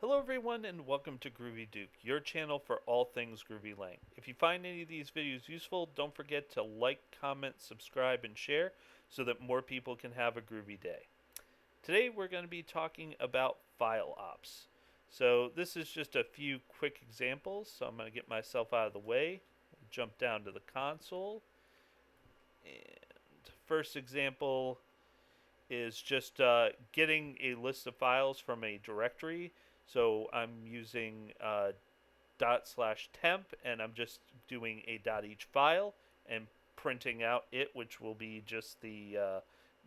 Hello everyone and welcome to Groovy Duke, your channel for all things groovy-lang. If you find any of these videos useful, don't forget to like, comment, subscribe, and share so that more people can have a groovy day. Today we're going to be talking about file ops. So this is just a few quick examples, so I'm going to get myself out of the way, jump down to the console, and first example is just getting a list of files from a directory. So I'm using ./temp, and I'm just doing a .each file and printing out it, which will be just the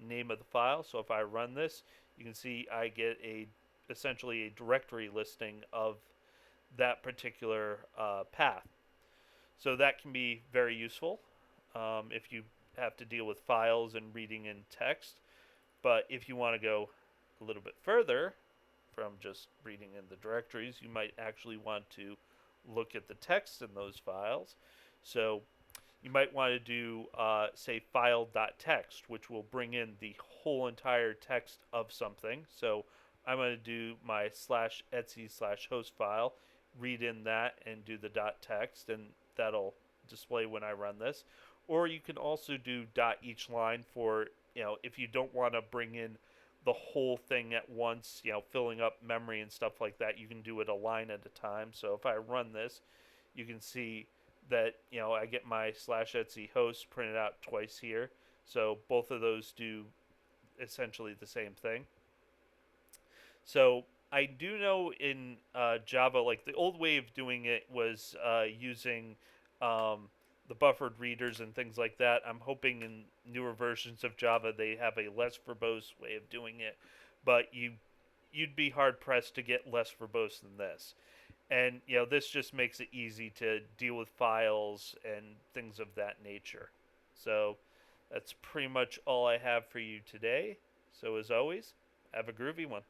name of the file. So if I run this, you can see I get essentially a directory listing of that particular path. So that can be very useful if you have to deal with files and reading in text. But if you want to go a little bit further from just reading in the directories, you might actually want to look at the text in those files. So you might want to do, say, file.text, which will bring in the whole entire text of something. So I'm going to do my /etc/host file, read in that, and do the .text, and that'll display when I run this. Or you can also do .each line for, if you don't want to bring in the whole thing at once, filling up memory and stuff like that, you can do it a line at a time. So if I run this, you can see that, I get my /etc host printed out twice here. So both of those do essentially the same thing. So I do know in Java, like the old way of doing it was using the buffered readers and things like that. I'm hoping in newer versions of Java they have a less verbose way of doing it, but you'd be hard pressed to get less verbose than this. And this just makes it easy to deal with files and things of that nature. So that's pretty much all I have for you today. So as always, have a groovy one.